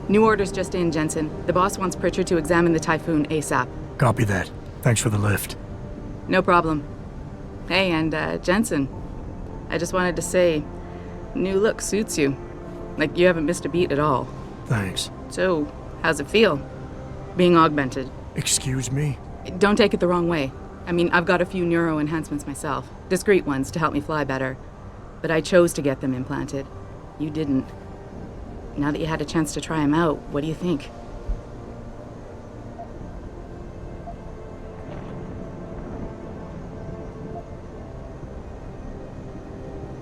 New orders just in, Jensen. The boss wants Pritchard to examine the Typhoon ASAP. Copy that. Thanks for the lift. No problem. Hey, and Jensen, I just wanted to say, new look suits you. Like, you haven't missed a beat at all. Thanks. So, how's it feel? Being augmented? Excuse me? Don't take it the wrong way. I mean, I've got a few neuro enhancements myself. Discreet ones to help me fly better. But I chose to get them implanted. You didn't. Now that you had a chance to try them out, what do you think?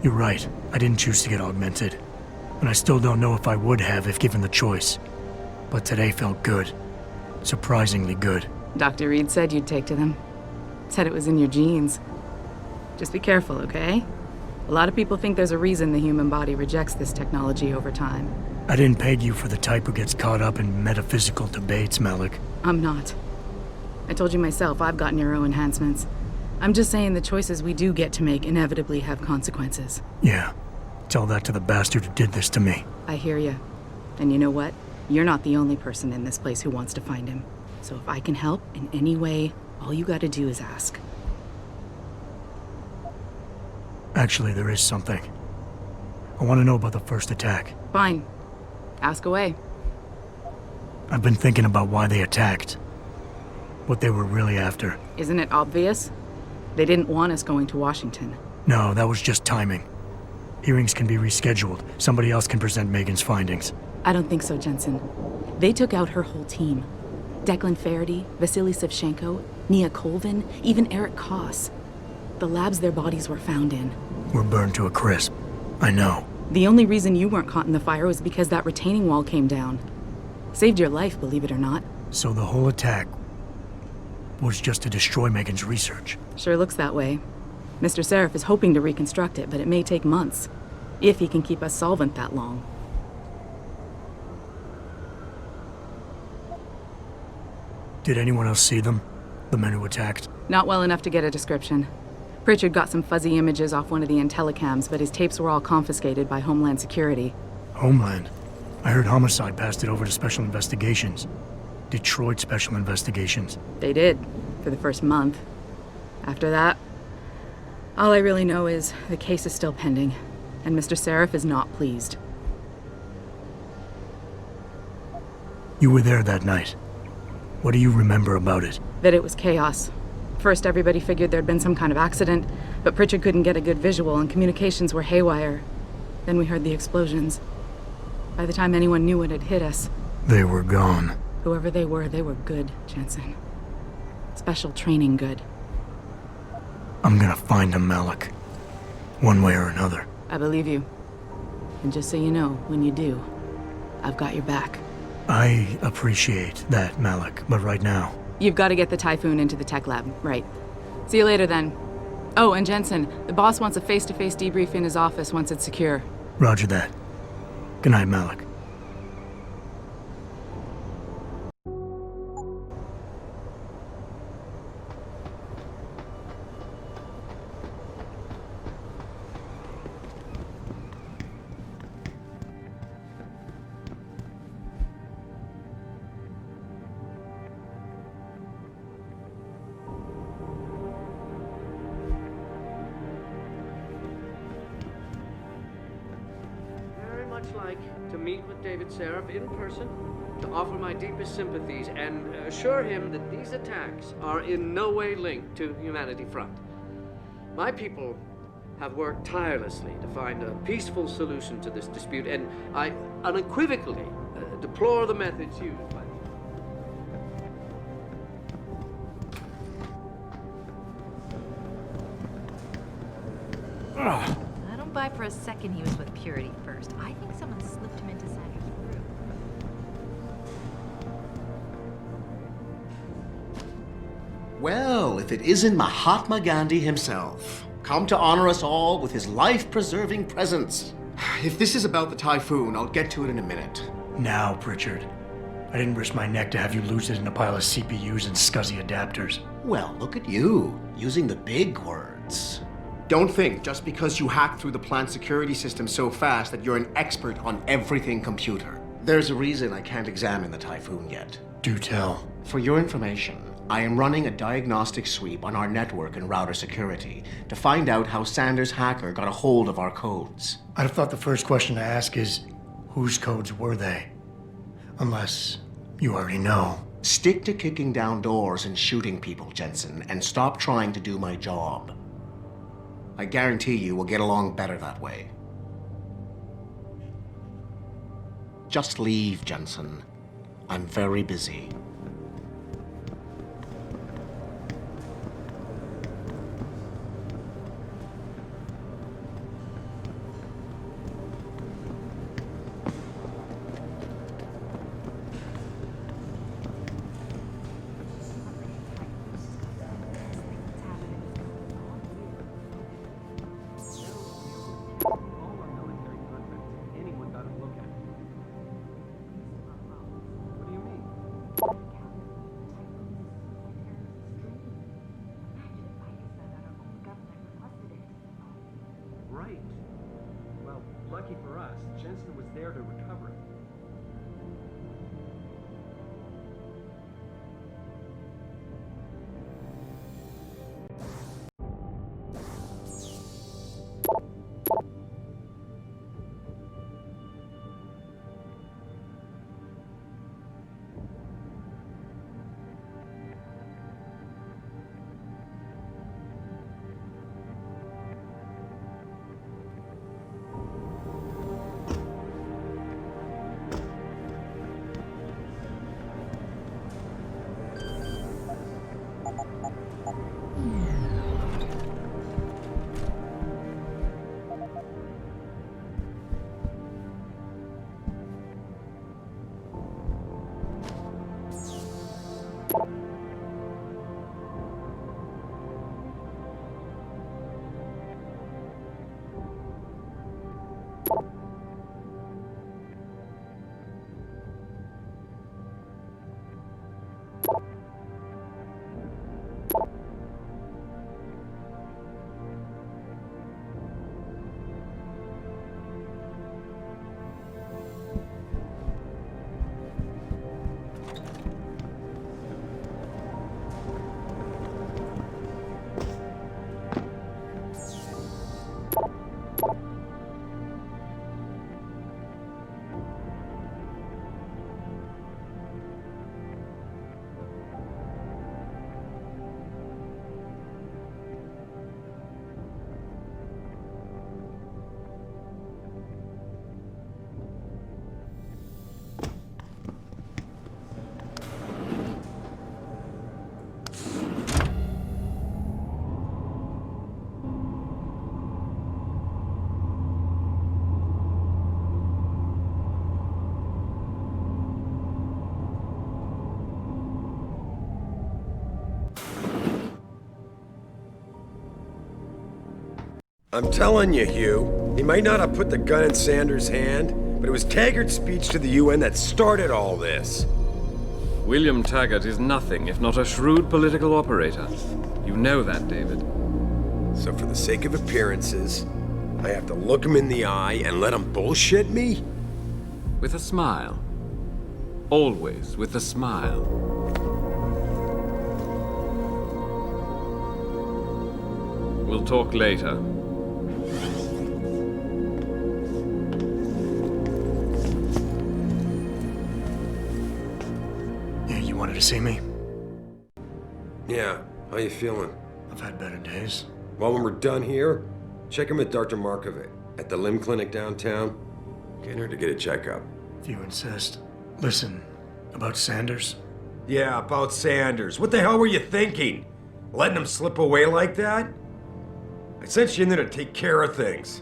You're right. I didn't choose to get augmented. And I still don't know if I would have if given the choice. But today felt good. Surprisingly good. Dr. Reed said you'd take to them. Said it was in your genes. Just be careful, okay? A lot of people think there's a reason the human body rejects this technology over time. I didn't peg you for the type who gets caught up in metaphysical debates, Malik. I'm not. I told you myself, I've got neuro enhancements. I'm just saying the choices we do get to make inevitably have consequences. Yeah. Tell that to the bastard who did this to me. I hear you. And you know what? You're not the only person in this place who wants to find him. So if I can help in any way, all you gotta do is ask. Actually, there is something. I want to know about the first attack. Fine. Ask away. I've been thinking about why they attacked. What they were really after. Isn't it obvious? They didn't want us going to Washington. No, that was just timing. Hearings can be rescheduled. Somebody else can present Megan's findings. I don't think so, Jensen. They took out her whole team. Declan Faraday, Vasily Savchenko, Nia Colvin, even Eric Koss. The labs their bodies were found in. We're burned to a crisp. I know. The only reason you weren't caught in the fire was because that retaining wall came down. Saved your life, believe it or not. So the whole attack was just to destroy Megan's research. Sure looks that way. Mr. Sarif is hoping to reconstruct it, but it may take months. If he can keep us solvent that long. Did anyone else see them? The men who attacked? Not well enough to get a description. Pritchard got some fuzzy images off one of the Intellicams, but his tapes were all confiscated by Homeland Security. Homeland? I heard Homicide passed it over to Special Investigations. Detroit Special Investigations. They did, for the first month. After that, all I really know is the case is still pending, and Mr. Sarif is not pleased. You were there that night. What do you remember about it? That it was chaos. First, everybody figured there'd been some kind of accident, but Pritchard couldn't get a good visual and communications were haywire. Then we heard the explosions. By the time anyone knew what had hit us... They were gone. Whoever they were good, Jensen. Special training good. I'm gonna find them, Malik. One way or another. I believe you. And just so you know, when you do, I've got your back. I appreciate that, Malik, but right now... You've got to get the Typhoon into the tech lab, right. See you later, then. Oh, and Jensen, the boss wants a face-to-face debrief in his office once it's secure. Roger that. Good night, Malik. Like to meet with David Sarif in person, to offer my deepest sympathies and assure him that these attacks are in no way linked to Humanity Front. My people have worked tirelessly to find a peaceful solution to this dispute, and I unequivocally deplore the methods used by I don't buy for a second he was with Purity first. I think someone slipped him into Sandra's room. Well, if it isn't Mahatma Gandhi himself, come to honor us all with his life-preserving presence. If this is about the Typhoon, I'll get to it in a minute. Now, Pritchard. I didn't risk my neck to have you lose it in a pile of CPUs and scuzzy adapters. Well, look at you, using the big words. Don't think just because you hacked through the plant security system so fast that you're an expert on everything computer. There's a reason I can't examine the Typhoon yet. Do tell. For your information, I am running a diagnostic sweep on our network and router security to find out how Sanders' hacker got a hold of our codes. I'd have thought the first question to ask is, whose codes were they? Unless you already know. Stick to kicking down doors and shooting people, Jensen, and stop trying to do my job. I guarantee you we'll get along better that way. Just leave, Jensen. I'm very busy. Right. Well, lucky for us, Jensen was there to recover it. I'm telling you, Hugh, he might not have put the gun in Sanders' hand, but it was Taggart's speech to the UN that started all this. William Taggart is nothing if not a shrewd political operator. You know that, David. So for the sake of appearances, I have to look him in the eye and let him bullshit me? With a smile. Always with a smile. We'll talk later. You wanted to see me? Yeah, how you feeling? I've had better days. Well, when we're done here, check him at Dr. Markovic at the limb clinic downtown. Get her to get a checkup. If you insist. Listen, about Sanders? Yeah, about Sanders. What the hell were you thinking? Letting him slip away like that? I sent you in there to take care of things.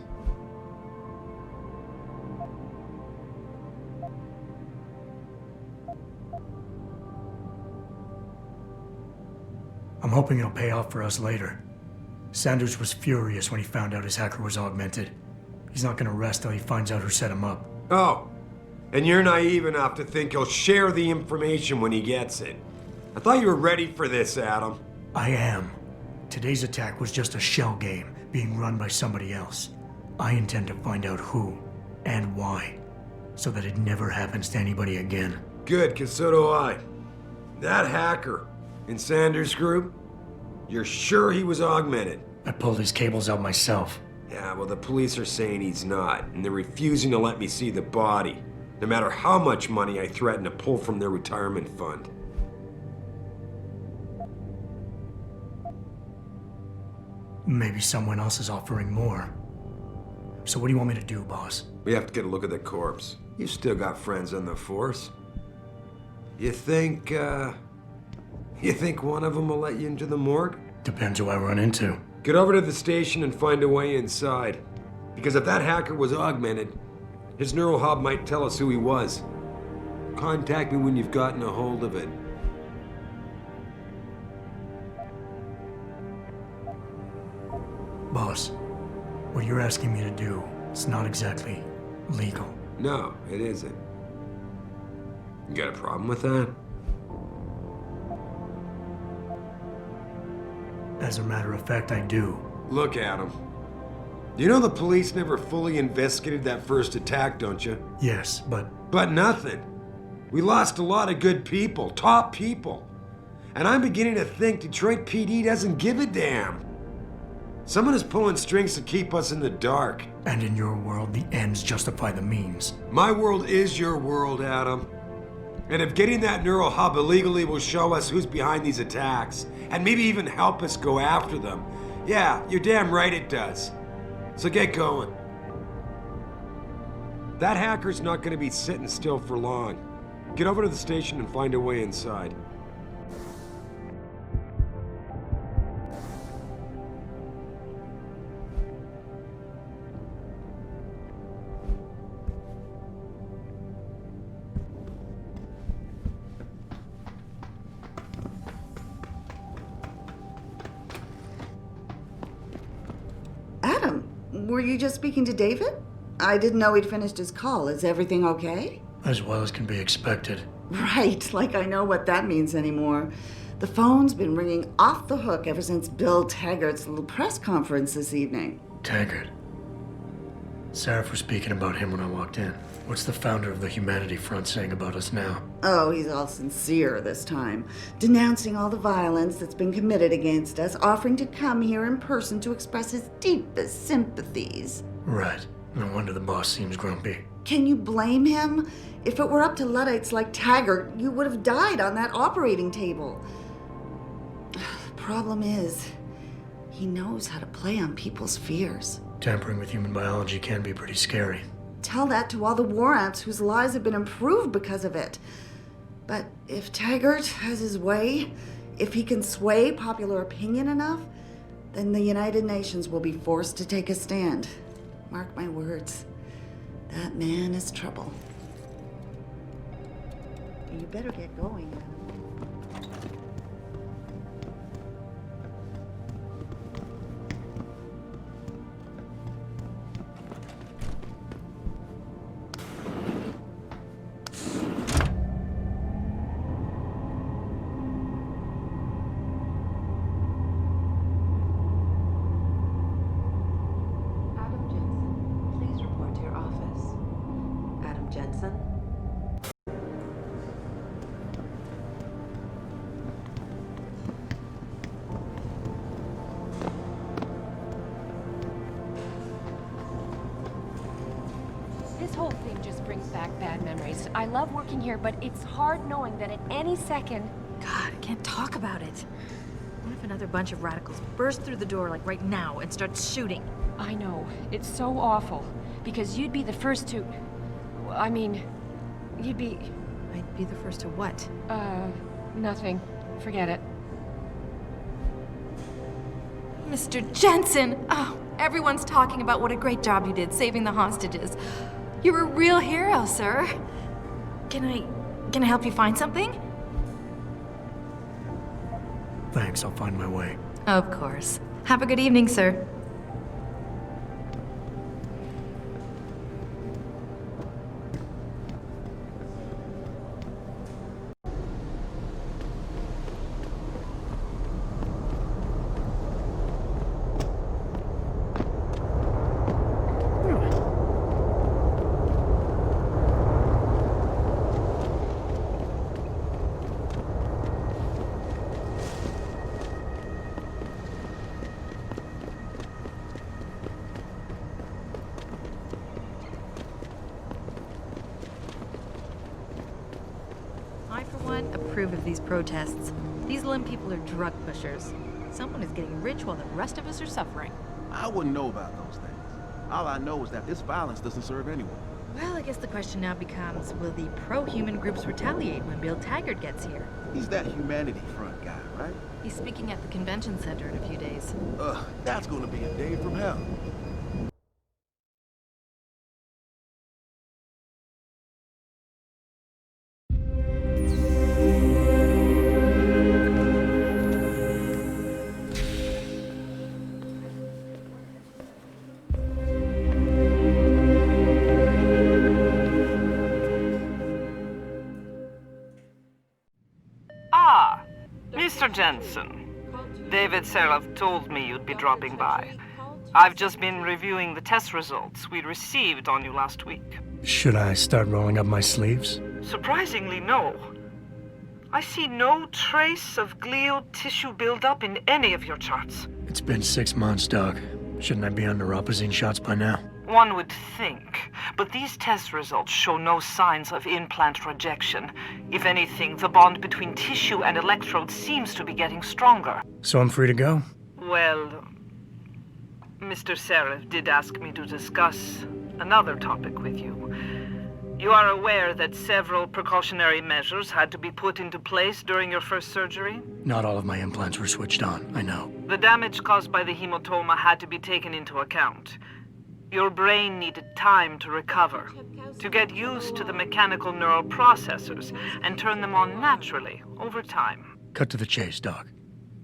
I'm hoping it'll pay off for us later. Sanders was furious when he found out his hacker was augmented. He's not gonna rest till he finds out who set him up. Oh, and you're naive enough to think he'll share the information when he gets it. I thought you were ready for this, Adam. I am. Today's attack was just a shell game being run by somebody else. I intend to find out who and why. so that it never happens to anybody again. Good, 'cause so do I. That hacker in Sanders' group, you're sure he was augmented? I pulled his cables out myself. Yeah, well, the police are saying he's not, and they're refusing to let me see the body, no matter how much money I threaten to pull from their retirement fund. Maybe someone else is offering more. So what do you want me to do, boss? We have to get a look at the corpse. You still got friends on the force. You think one of them will let you into the morgue? Depends who I run into. Get over to the station and find a way inside. Because if that hacker was augmented, his neural hub might tell us who he was. Contact me when you've gotten a hold of it. Boss, what you're asking me to do is not exactly legal. No, it isn't. You got a problem with that? As a matter of fact, I do. Look, Adam. You know the police never fully investigated that first attack, don't you? Yes, but But nothing. We lost a lot of good people, top people. And I'm beginning to think Detroit PD doesn't give a damn. Someone is pulling strings to keep us in the dark. and in your world, the ends justify the means. My world is your world, Adam. And if getting that neural hub illegally will show us who's behind these attacks, and maybe even help us go after them, yeah, you're damn right it does. So get going. That hacker's not going to be sitting still for long. Get over to the station and find a way inside. Adam, were you just speaking to David? I didn't know he'd finished his call. Is everything okay? As well as can be expected. Right, like I know what that means anymore. The phone's been ringing off the hook ever since Bill Taggart's little press conference this evening. Taggart. Sarif was speaking about him when I walked in. What's the founder of the Humanity Front saying about us now? Oh, he's all sincere this time, denouncing all the violence that's been committed against us, offering to come here in person to express his deepest sympathies. Right. No wonder the boss seems grumpy. Can you blame him? If it were up to Luddites like Taggart, you would have died on that operating table. The problem is, he knows how to play on people's fears. Tampering with human biology can be pretty scary. Tell that to all the war ants whose lives have been improved because of it. But if Taggart has his way, if he can sway popular opinion enough, then the United Nations will be forced to take a stand. Mark my words. That man is trouble. You better get going. Adam Jensen, please report to your office. Adam Jensen? This whole thing just brings back bad memories. I love working here, but it's hard knowing that at any second... God, I can't talk about it. What if another bunch of radicals burst through the door, like right now, and start shooting? I know, it's so awful. Because you'd be the first to... I mean, you'd be... I'd be the first to what? Nothing. Forget it. Mr. Jensen! Oh, everyone's talking about what a great job you did saving the hostages. You're a real hero, sir. Can I help you find something? Thanks, I'll find my way. Of course. Have a good evening, sir. approve of these protests. These limb people are drug pushers. Someone is getting rich while the rest of us are suffering. I wouldn't know about those things. All I know is that this violence doesn't serve anyone. Well, I guess the question now becomes, will the pro-human groups retaliate when Bill Taggart gets here? He's that humanity front guy, right? He's speaking at the convention center in a few days. That's gonna be a day from hell. Mr. Jensen, David Sarif told me you'd be dropping by. I've just been reviewing the test results we received on you last week. Should I start rolling up my sleeves? Surprisingly, no. I see no trace of glial tissue buildup in any of your charts. It's been 6 months, Doc. Shouldn't I be on neuropazine shots by now? One would think, but these test results show no signs of implant rejection. If anything, the bond between tissue and electrodes seems to be getting stronger. So I'm free to go? Well, Mr. Sarif did ask me to discuss another topic with you. You are aware that several precautionary measures had to be put into place during your first surgery? Not all of my implants were switched on, I know. The damage caused by the hematoma had to be taken into account. Your brain needed time to recover, to get used to the mechanical neural processors and turn them on naturally over time. Cut to the chase, Doc.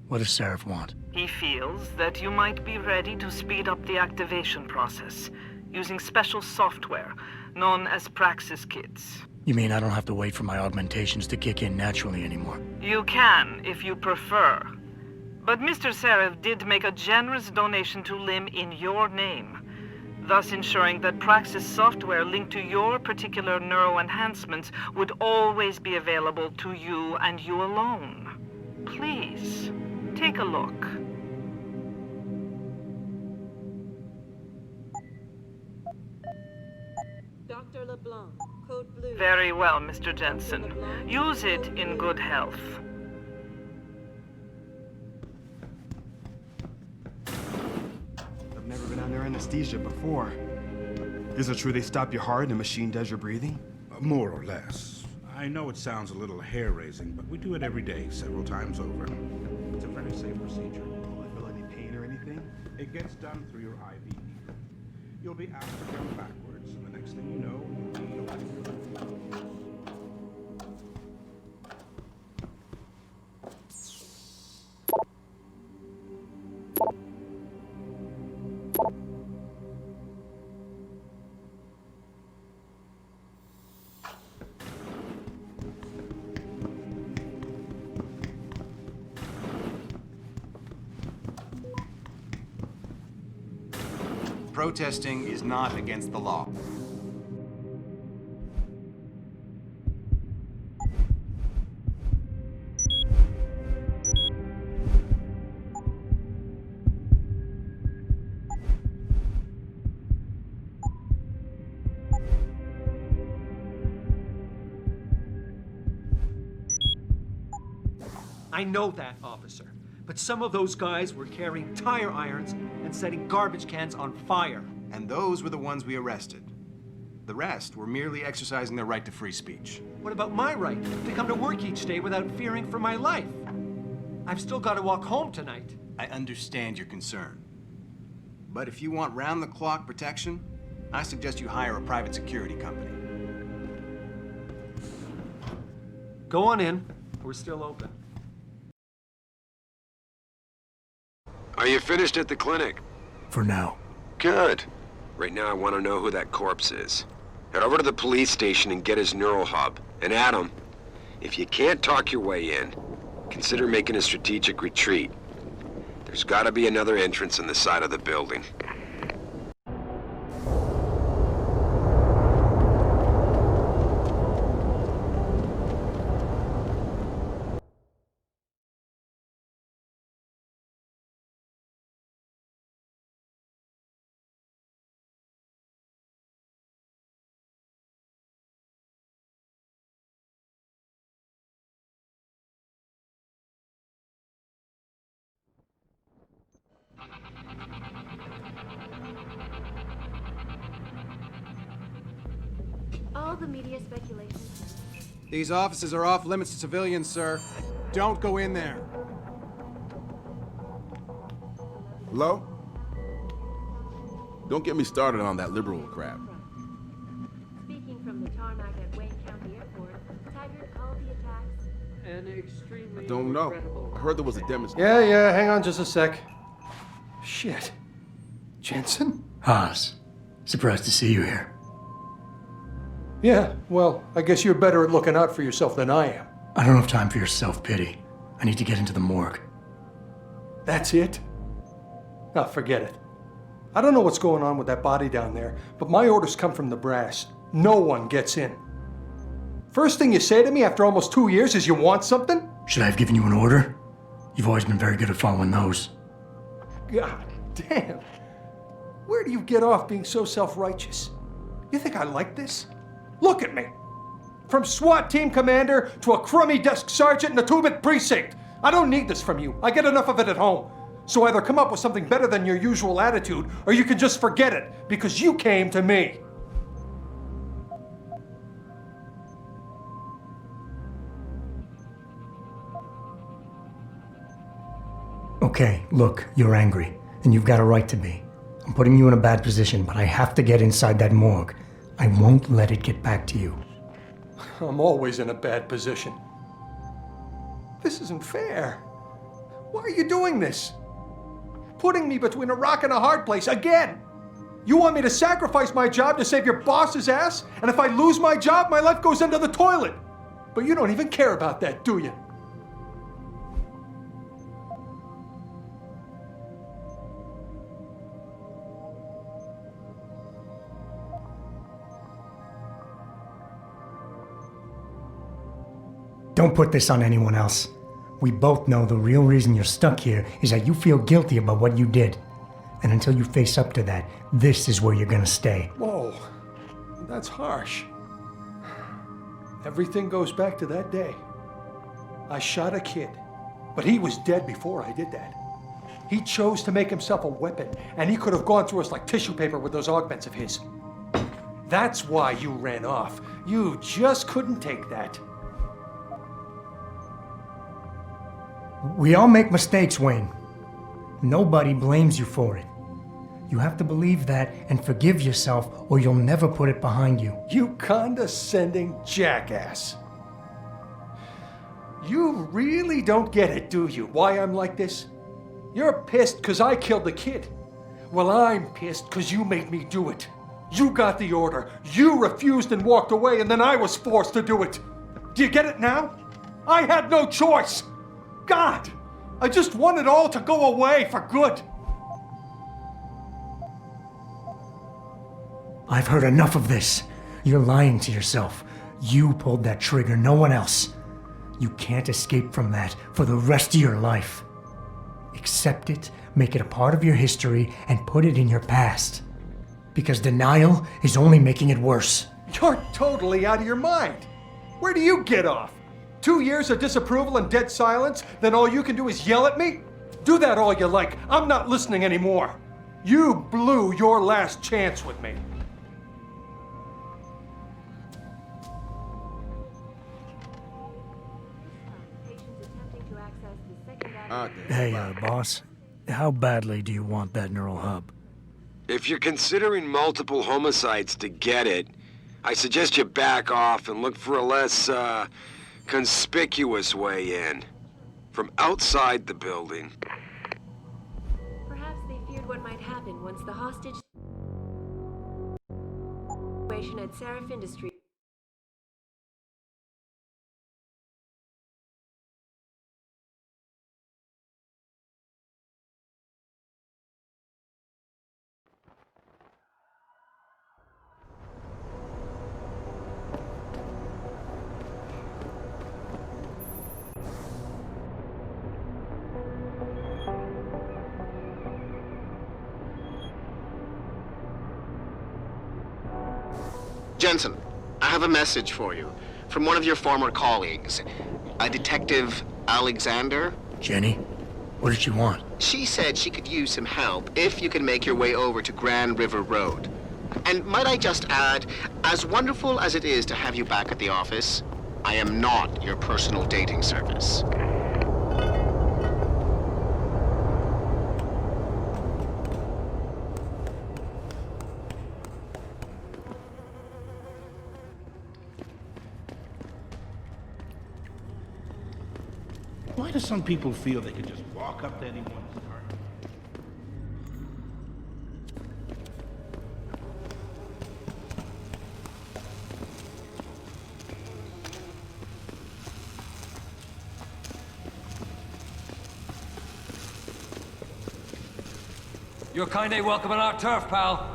What does Sarif want? He feels that you might be ready to speed up the activation process using special software known as Praxis kits. You mean I don't have to wait for my augmentations to kick in naturally anymore? You can, if you prefer. But Mr. Sarif did make a generous donation to LIM in your name, thus ensuring that Praxis software linked to your particular neuro enhancements would always be available to you and you alone. Please, take a look. Dr. LeBlanc, code blue. Very well, Mr. Jensen. Use it in good health. I've never been under anesthesia before. Is it true they stop your heart and the machine does your breathing? More or less. I know it sounds a little hair-raising, but we do it every day, several times over. It's a very safe procedure. Will I feel any pain or anything? It gets done through your IV needle. You'll be asked to jump backwards, and the next thing you know, you'll be alive. Protesting is not against the law. I know that, officer. But some of those guys were carrying tire irons and setting garbage cans on fire. And those were the ones we arrested. The rest were merely exercising their right to free speech. What about my right to come to work each day without fearing for my life? I've still got to walk home tonight. I understand your concern. But if you want round-the-clock protection, I suggest you hire a private security company. Go on in. We're still open. Are you finished at the clinic? For now. Good. Right now I want to know who that corpse is. Head over to the police station and get his neural hub. And Adam, if you can't talk your way in, consider making a strategic retreat. There's gotta be another entrance in the side of the building. All the media speculation. These offices are off limits to civilians, sir. Don't go in there. Hello? Don't get me started on that liberal crap. Speaking from the tarmac at Wayne County Airport, Taggart called the attacks an extremely I don't know. I heard there was a demonstration. Yeah, hang on just a sec. Shit. Jensen? Haas, surprised to see you here. Yeah, well, I guess you're better at looking out for yourself than I am. I don't have time for your self-pity. I need to get into the morgue. That's it? Oh, forget it. I don't know what's going on with that body down there, but my orders come from the brass. No one gets in. First thing you say to me after almost 2 years is you want something? Should I have given you an order? You've always been very good at following those. God damn. Where do you get off being so self-righteous? You think I like this? Look at me. From SWAT team commander to a crummy desk sergeant in the 2-bit precinct. I don't need this from you. I get enough of it at home. So either come up with something better than your usual attitude, or you can just forget it, because you came to me. Okay, look, you're angry, and you've got a right to be. I'm putting you in a bad position, but I have to get inside that morgue. I won't let it get back to you. I'm always in a bad position. This isn't fair. Why are you doing this? Putting me between a rock and a hard place again. You want me to sacrifice my job to save your boss's ass? And if I lose my job, my life goes into the toilet. But you don't even care about that, do you? Don't put this on anyone else. We both know the real reason you're stuck here is that you feel guilty about what you did. And until you face up to that, this is where you're gonna stay. Whoa, that's harsh. Everything goes back to that day. I shot a kid, but he was dead before I did that. He chose to make himself a weapon, and he could have gone through us like tissue paper with those augments of his. That's why you ran off. You just couldn't take that. We all make mistakes, Wayne. Nobody blames you for it. You have to believe that and forgive yourself, or you'll never put it behind you. You condescending jackass. You really don't get it, do you, why I'm like this? You're pissed because I killed the kid. Well, I'm pissed because you made me do it. You got the order. You refused and walked away, and then I was forced to do it. Do you get it now? I had no choice. God, I just want it all to go away for good. I've heard enough of this. You're lying to yourself. You pulled that trigger, no one else. You can't escape from that for the rest of your life. Accept it, make it a part of your history, and put it in your past. Because denial is only making it worse. You're totally out of your mind. Where do you get off? 2 years of disapproval and dead silence, then all you can do is yell at me? Do that all you like. I'm not listening anymore. You blew your last chance with me. Hey, boss. How badly do you want that neural hub? If you're considering multiple homicides to get it, I suggest you back off and look for a less, conspicuous way in. From outside the building. Perhaps they feared what might happen once the hostage situation at Sarif Industries. Jensen, I have a message for you from one of your former colleagues, a Detective Alexander. Jenny? What did she want? She said she could use some help if you can make your way over to Grand River Road. And might I just add, as wonderful as it is to have you back at the office, I am not your personal dating service. Why do some people feel they can just walk up to anyone and start? You're kind ain't welcome on our turf, pal.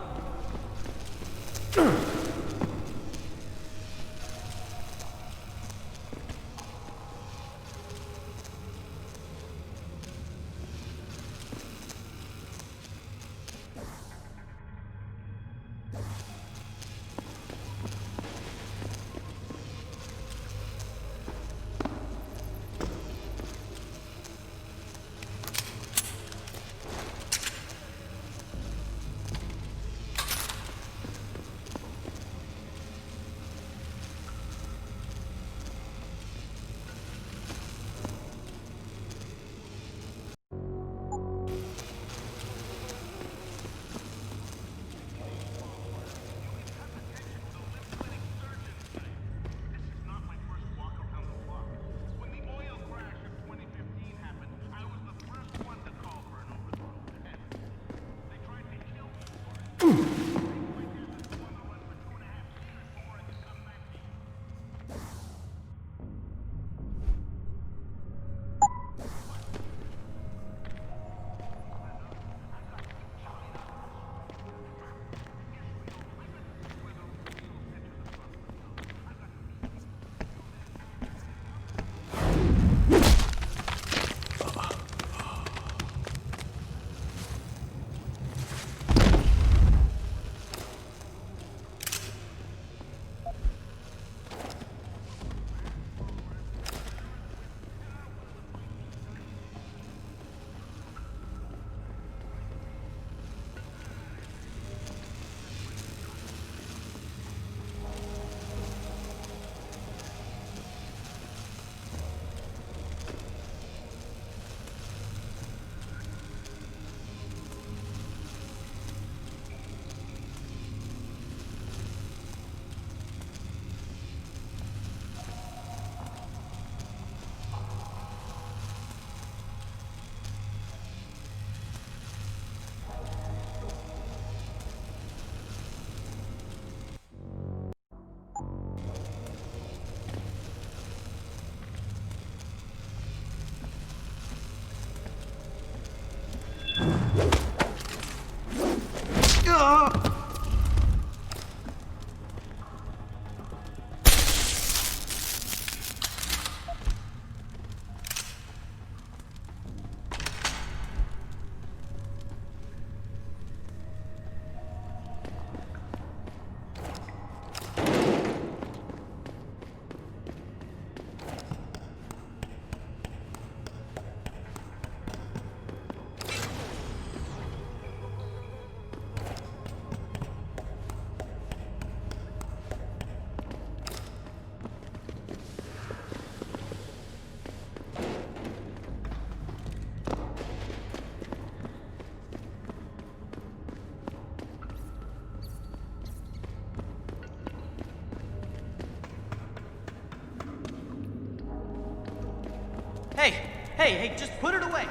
Hey, just put it away.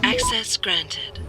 Access granted.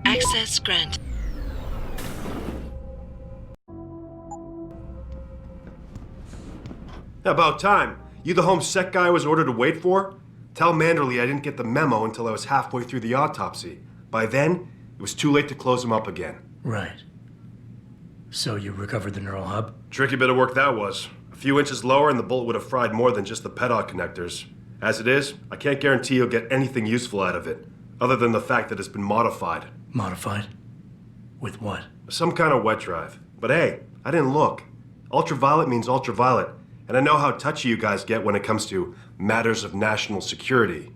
Access granted. About time. You the home sec guy I was ordered to wait for? Tell Manderley I didn't get the memo until I was halfway through the autopsy. By then, it was too late to close him up again. Right. So you recovered the neural hub? Tricky bit of work that was. A few inches lower and the bullet would have fried more than just the pedal connectors. As it is, I can't guarantee you'll get anything useful out of it, other than the fact that it's been modified. Modified? With what? Some kind of wet drive. But hey, I didn't look. Ultraviolet means ultraviolet, and I know how touchy you guys get when it comes to matters of national security.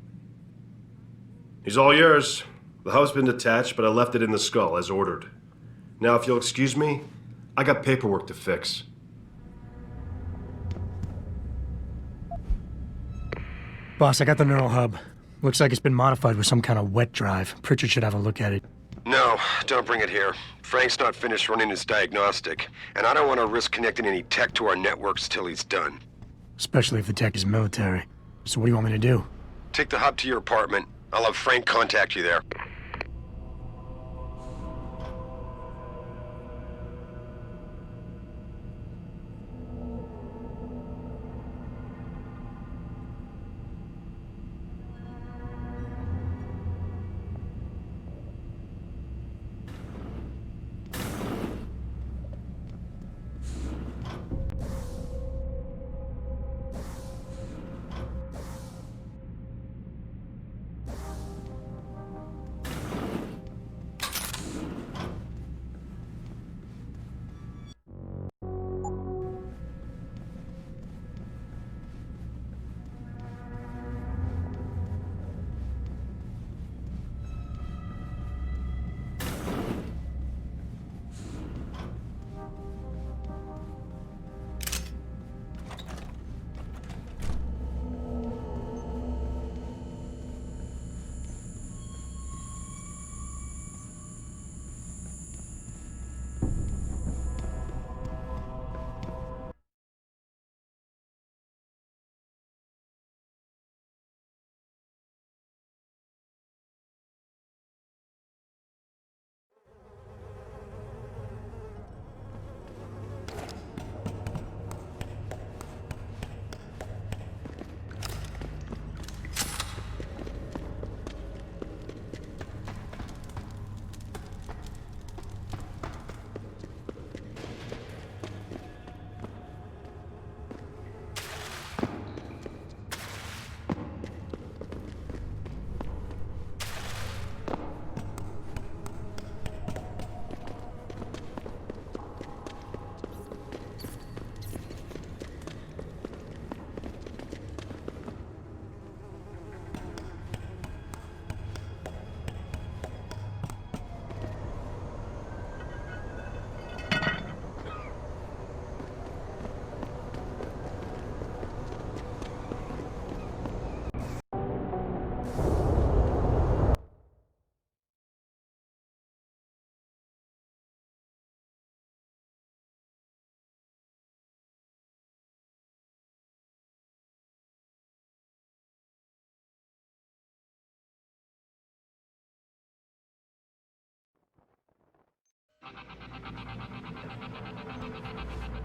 He's all yours. The hub's been detached, but I left it in the skull as ordered. Now, if you'll excuse me, I got paperwork to fix. Boss, I got the neural hub. Looks like it's been modified with some kind of wet drive. Pritchard should have a look at it. No, don't bring it here. Frank's not finished running his diagnostic, and I don't want to risk connecting any tech to our networks till he's done. Especially if the tech is military. So what do you want me to do? Take the hub to your apartment. I'll have Frank contact you there.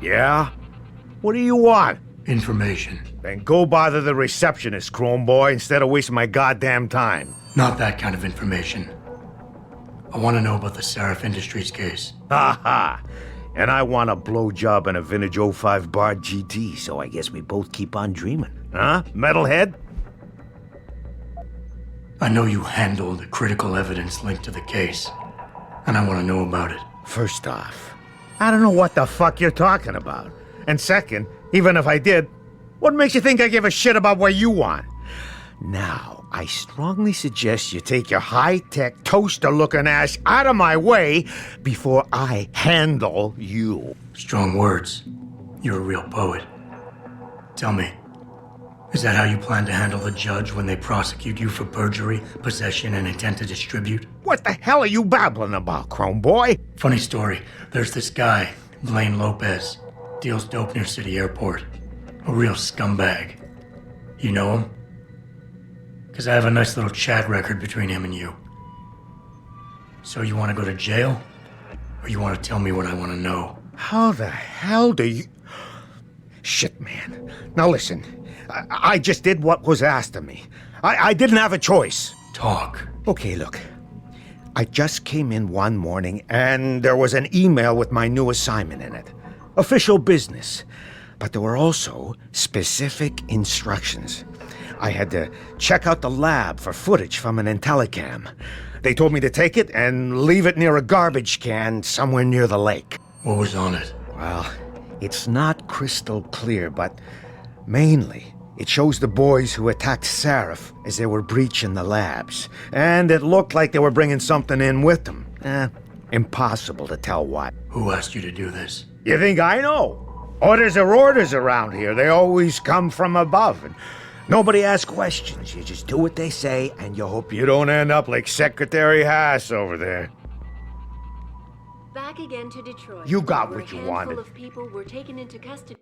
Yeah? What do you want? Information. Then go bother the receptionist, Chrome Boy, instead of wasting my goddamn time. Not that kind of information. I want to know about the Sarif Industries case. Ha ha! And I want a blowjob in a vintage 05 Bard GT, so I guess we both keep on dreaming. Huh, metalhead? I know you handled critical evidence linked to the case, and I want to know about it. First off, I don't know what the fuck you're talking about. And second, even if I did, what makes you think I give a shit about what you want? Now, I strongly suggest you take your high-tech, toaster-looking ass out of my way before I handle you. Strong words. You're a real poet. Tell me, is that how you plan to handle the judge when they prosecute you for perjury, possession, and intent to distribute? What the hell are you babbling about, Chrome Boy? Funny story. There's this guy, Blaine Lopez. Deals dope near City Airport. A real scumbag. You know him? Because I have a nice little chat record between him and you. So you want to go to jail? Or you want to tell me what I want to know? How the hell do you... Shit, man. Now listen, I just did what was asked of me. I didn't have a choice. Talk. Okay, look. I just came in one morning and there was an email with my new assignment in it. Official business. But there were also specific instructions. I had to check out the lab for footage from an Intellicam. They told me to take it and leave it near a garbage can somewhere near the lake. What was on it? Well, it's not crystal clear, but mainly it shows the boys who attacked Sarif as they were breaching the labs. And it looked like they were bringing something in with them. Impossible to tell what. Who asked you to do this? You think I know? Orders are orders around here. They always come from above. And nobody asks questions. You just do what they say, and you hope you don't end up like Secretary Haas over there. Back again to Detroit. You got where what you a handful wanted. of people were taken into custody.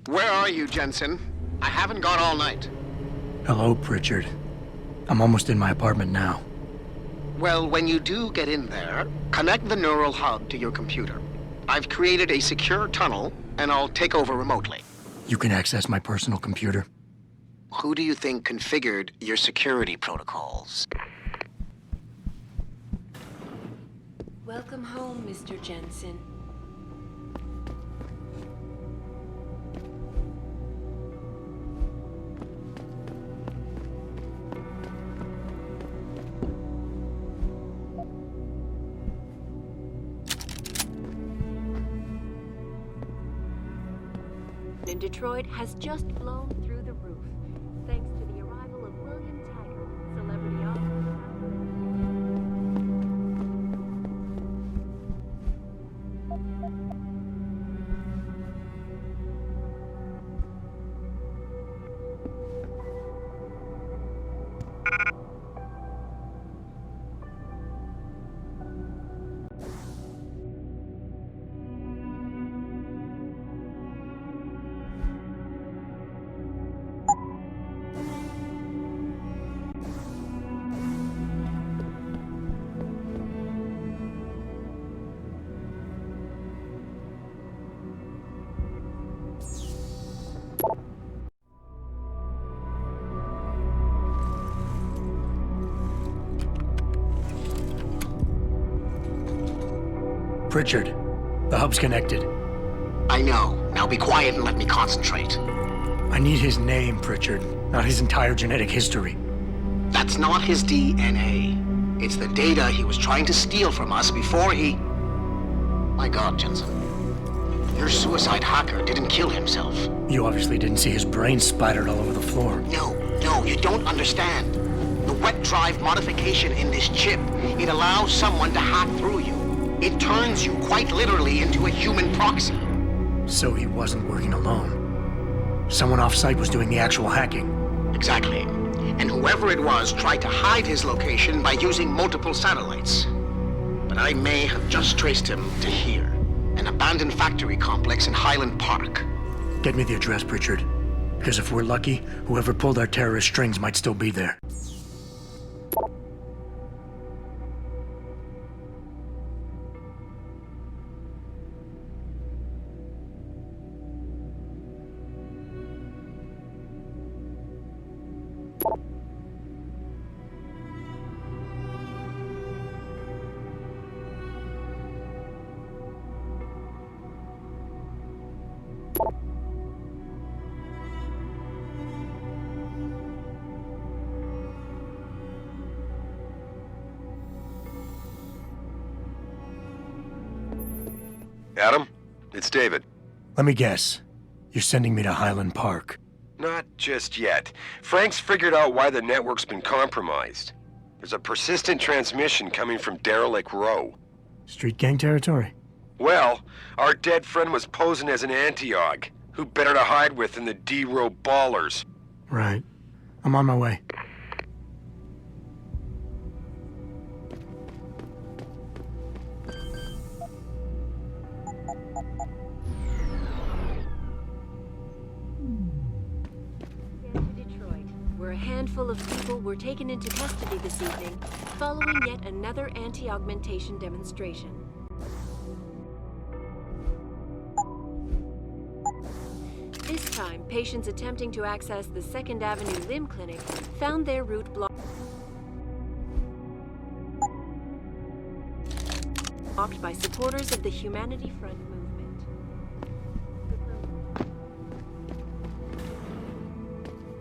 Where are you, Jensen? I haven't gone all night. Hello, Pritchard. I'm almost in my apartment now. Well, when you do get in there, connect the neural hub to your computer. I've created a secure tunnel, and I'll take over remotely. You can access my personal computer. Who do you think configured your security protocols? Welcome home, Mr. Jensen. In Detroit has just blown through the roof, thanks to the arrival of William Taggart, celebrity author. Pritchard, the hub's connected. I know. Now be quiet and let me concentrate. I need his name, Pritchard, not his entire genetic history. That's not his DNA. It's the data he was trying to steal from us before he... My God, Jensen. Your suicide hacker didn't kill himself. You obviously didn't see his brain splattered all over the floor. No, you don't understand. The wet drive modification in this chip, it allows someone to hack through you. It turns you quite literally into a human proxy. So he wasn't working alone. Someone off-site was doing the actual hacking. Exactly. And whoever it was tried to hide his location by using multiple satellites. But I may have just traced him to here, an abandoned factory complex in Highland Park. Get me the address, Pritchard. Because if we're lucky, whoever pulled our terrorist strings might still be there. Adam, it's David. Let me guess. You're sending me to Highland Park. Not just yet. Frank's figured out why the network's been compromised. There's a persistent transmission coming from Derelict Row. Street gang territory? Well, our dead friend was posing as an anti-aug. Who better to hide with than the D-Row ballers? Right. I'm on my way. Where a handful of people were taken into custody this evening, following yet another anti-augmentation demonstration. This time, patients attempting to access the 2nd Avenue Limb Clinic found their route blocked by supporters of the Humanity Front movement.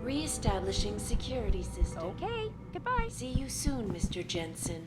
Re-establishing security system. Okay, goodbye. See you soon, Mr. Jensen.